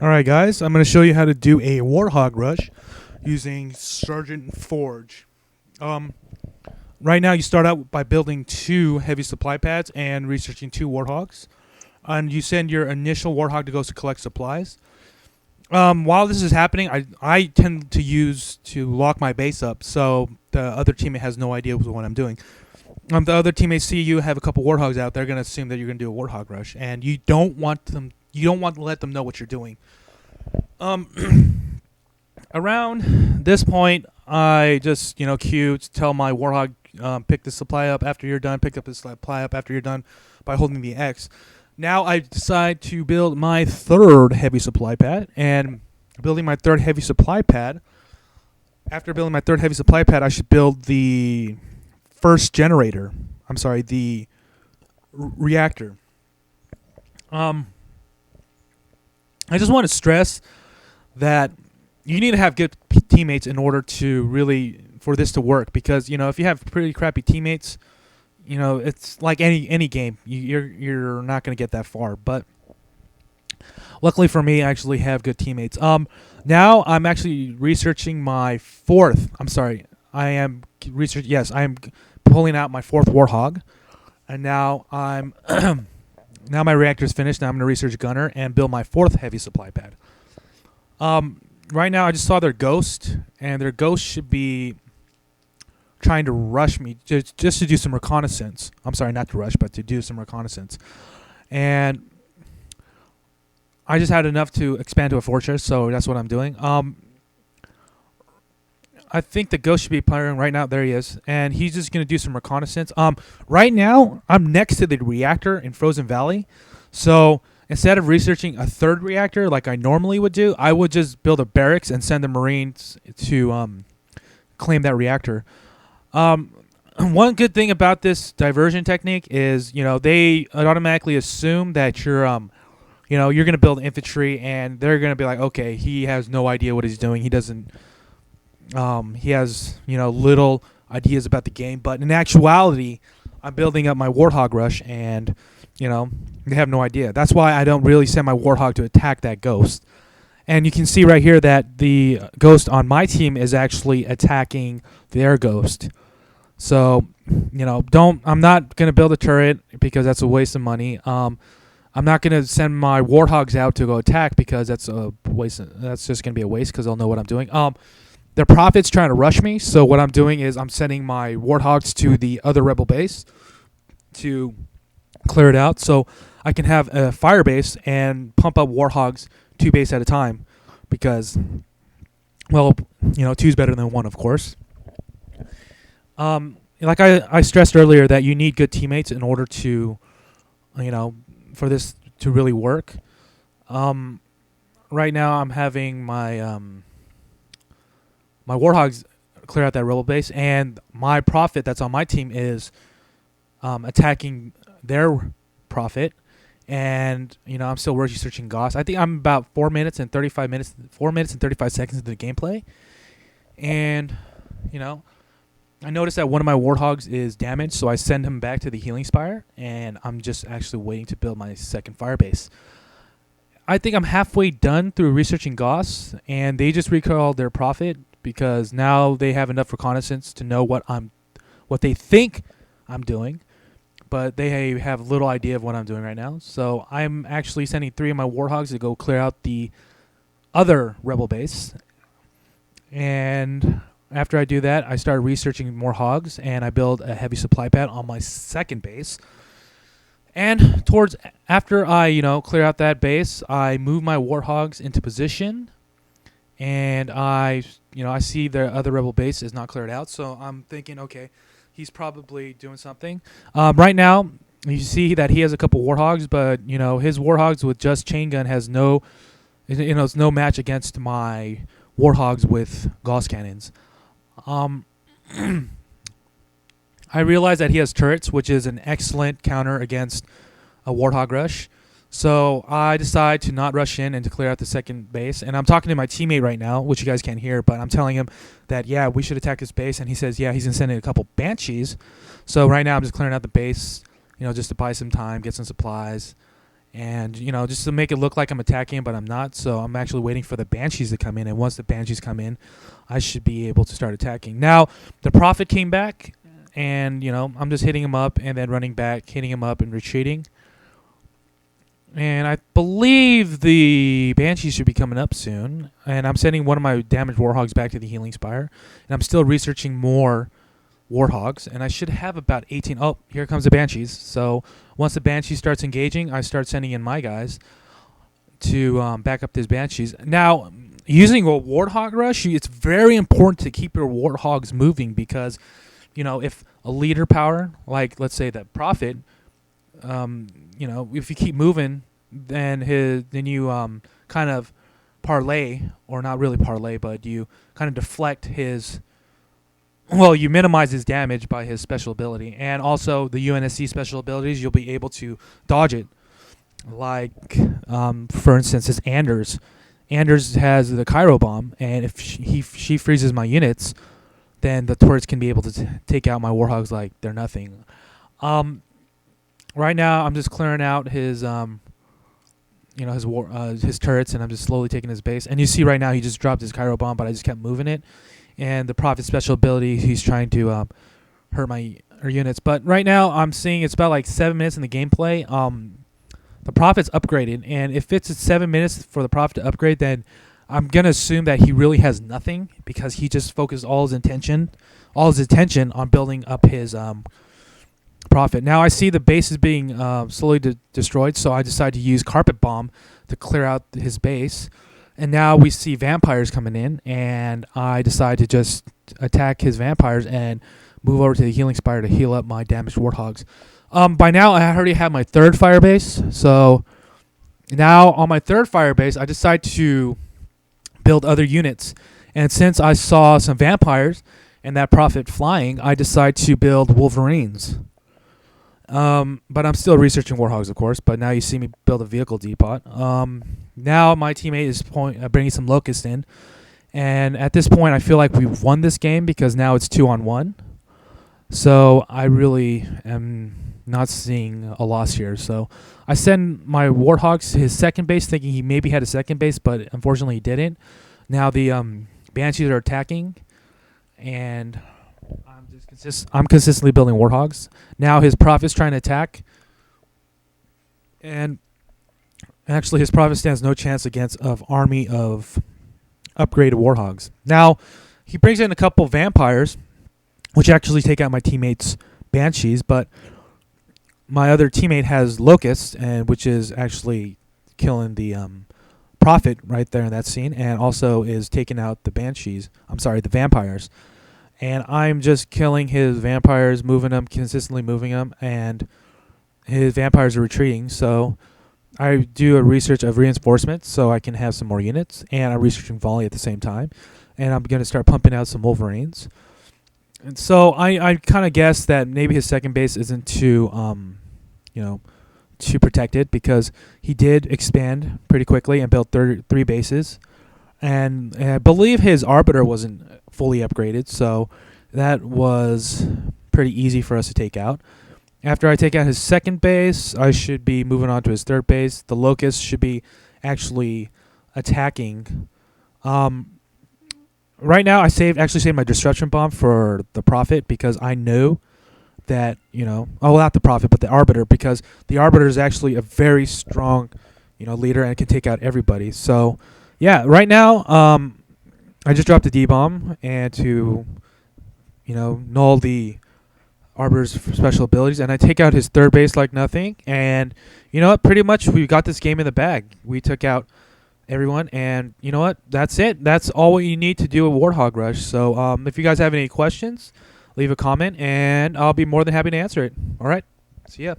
Alright guys, I'm going to show you how to do a Warthog rush using Sergeant Forge. Um, right now you start out by building 2 heavy supply pads and researching 2 Warthogs. And you send your initial Warthog to go to collect supplies. While this is happening, I tend to use to lock my base up so the other teammate has no idea what I'm doing. The other teammates see you have a couple Warthogs out, they're going to assume that you're going to do a Warthog rush, and you don't want to let them know what you're doing. Around this point, I just queue to tell my Warthog pick the supply up after you're done, pick up the supply up after you're done by holding the X. Now I decide to build my 3rd heavy supply pad, and building my 3rd heavy supply pad. After building my 3rd heavy supply pad, I should build the first generator. I'm sorry, the reactor. I just want to stress that you need to have good teammates in order to really for this to work, because if you have pretty crappy teammates, it's like any game, you're not going to get that far. But luckily for me, I actually have good teammates. Now I'm actually researching my 4th. I'm sorry, I am pulling out my 4th Warthog, and now I'm now my reactor is finished. Now I'm going to research gunner and build my 4th heavy supply pad. Right now I just saw their ghost, and their ghost should be trying to rush me just to do some reconnaissance. I'm sorry, not to rush, but to do some reconnaissance. And I just had enough to expand to a fortress, so that's what I'm doing. I think the ghost should be firing right now. There he is, and he's just going to do some reconnaissance. Right now I'm next to the reactor in Frozen Valley, so instead of researching a 3rd reactor like I normally would do, I would just build a barracks and send the Marines to claim that reactor. One good thing about this diversion technique is, they automatically assume that you're going to build infantry, and they're going to be like, okay, he has no idea what he's doing. He doesn't, he has, little ideas about the game. But in actuality, I'm building up my Warthog rush, and, they have no idea. That's why I don't really send my Warthog to attack that ghost. And you can see right here that the ghost on my team is actually attacking their ghost. So, I'm not going to build a turret because that's a waste of money. I'm not going to send my Warthogs out to go attack because that's a waste. That's just going to be a waste because they'll know what I'm doing. Their prophet's trying to rush me, so what I'm doing is I'm sending my Warthogs to the other rebel base to clear it out, so I can have a fire base and pump up Warthogs 2 base at a time, because, well, 2's better than 1, of course. Like I stressed earlier, that you need good teammates in order to, for this to really work. Right now I'm having my my Warthogs clear out that rebel base, and my prophet that's on my team is attacking their prophet. And I'm still researching Guass. I think I'm about 4 minutes and 35 seconds into the gameplay, and I noticed that one of my Warthogs is damaged, so I send him back to the healing spire, and I'm just actually waiting to build my 2nd fire base. I think I'm halfway done through researching Gauss, and they just recalled their prophet because now they have enough reconnaissance to know what they think I'm doing. But they have little idea of what I'm doing right now. So I'm actually sending 3 of my Warthogs to go clear out the other rebel base. And after I do that, I start researching more hogs, and I build a heavy supply pad on my 2nd base. And after I clear out that base, I move my Warthogs into position, and I see the other rebel base is not cleared out. So I'm thinking, okay, he's probably doing something. Right now, you see that he has a couple Warthogs, but his Warthogs with just chain gun has no, it's no match against my Warthogs with Gauss cannons. I realize that he has turrets, which is an excellent counter against a Warthog rush. So I decide to not rush in and to clear out the 2nd base. And I'm talking to my teammate right now, which you guys can't hear, but I'm telling him that, yeah, we should attack this base. And he says, yeah, he's going to send in a couple Banshees. So right now I'm just clearing out the base, just to buy some time, get some supplies. and just to make it look like I'm attacking, but I'm not. So I'm actually waiting for the Banshees to come in, and once the Banshees come in, I should be able to start attacking. Now the Prophet came back, and I'm just hitting him up and then running back, hitting him up and retreating. And I believe the Banshees should be coming up soon. And I'm sending one of my damaged Warthogs back to the Healing Spire. And I'm still researching more Warthogs. And I should have about 18. Oh, here comes the Banshees. So once the Banshee starts engaging, I start sending in my guys to back up these Banshees. Now, using a Warthog rush, it's very important to keep your Warthogs moving because, if a leader power, like let's say the Prophet, if you keep moving, then you kind of parlay, or not really parlay, but you kind of deflect his. Well, you minimize his damage by his special ability, and also the UNSC special abilities. You'll be able to dodge it. Like, for instance, it's Anders. Anders has the Cairo bomb, and if she freezes my units, then the turrets can be able to take out my Warthogs like they're nothing. Right now, I'm just clearing out his his turrets, and I'm just slowly taking his base. And you see right now he just dropped his Cairo bomb, but I just kept moving it. And the Prophet special ability, he's trying to hurt my units. But right now, I'm seeing it's about like 7 minutes in the gameplay. The Prophet's upgraded, and if it's 7 minutes for the Prophet to upgrade, then I'm gonna assume that he really has nothing because he just focused all his attention on building up his Prophet. Now I see the base is being slowly destroyed, so I decide to use Carpet Bomb to clear out his base. And now we see vampires coming in, and I decide to just attack his vampires and move over to the Healing Spire to heal up my damaged Warthogs. By now, I already have my third fire base, so now on my third fire base, I decide to build other units. And since I saw some vampires and that Prophet flying, I decide to build Wolverines. But I'm still researching Warthogs, of course. But now you see me build a vehicle depot. Now my teammate is bringing some Locusts in. And at this point, I feel like we've won this game because now it's 2-on-1. So I really am not seeing a loss here. So I send my Warthogs to his second base, thinking he maybe had a second base, but unfortunately he didn't. Now the Banshees are attacking, and I'm consistently building Warthogs. Now his Prophet's trying to attack, and actually his Prophet stands no chance against an army of upgraded Warthogs. Now he brings in a couple vampires, which actually take out my teammate's Banshees, but my other teammate has Locusts, and which is actually killing the Prophet right there in that scene, and also is taking out the Banshees. I'm sorry, the vampires. And I'm just killing his vampires, consistently moving them, and his vampires are retreating. So I do a research of reinforcements so I can have some more units, and I'm researching volley at the same time. And I'm going to start pumping out some Wolverines. And so I kind of guess that maybe his second base isn't too protected because he did expand pretty quickly and built 3 bases. And I believe his Arbiter wasn't fully upgraded, so that was pretty easy for us to take out. After I take out his second base, I should be moving on to his third base. The Locust should be actually attacking. Right now, I actually saved my Disruption Bomb for the Prophet because I know that, not the Prophet, but the Arbiter, because the Arbiter is actually a very strong, leader and can take out everybody. So, yeah, right now, I just dropped a D-Bomb and to, null the Arbiter's special abilities, and I take out his third base like nothing. And you know what? Pretty much we got this game in the bag. We took out everyone, and you know what? That's it. That's all you need to do a Warthog rush. So if you guys have any questions, leave a comment, and I'll be more than happy to answer it. All right. See ya.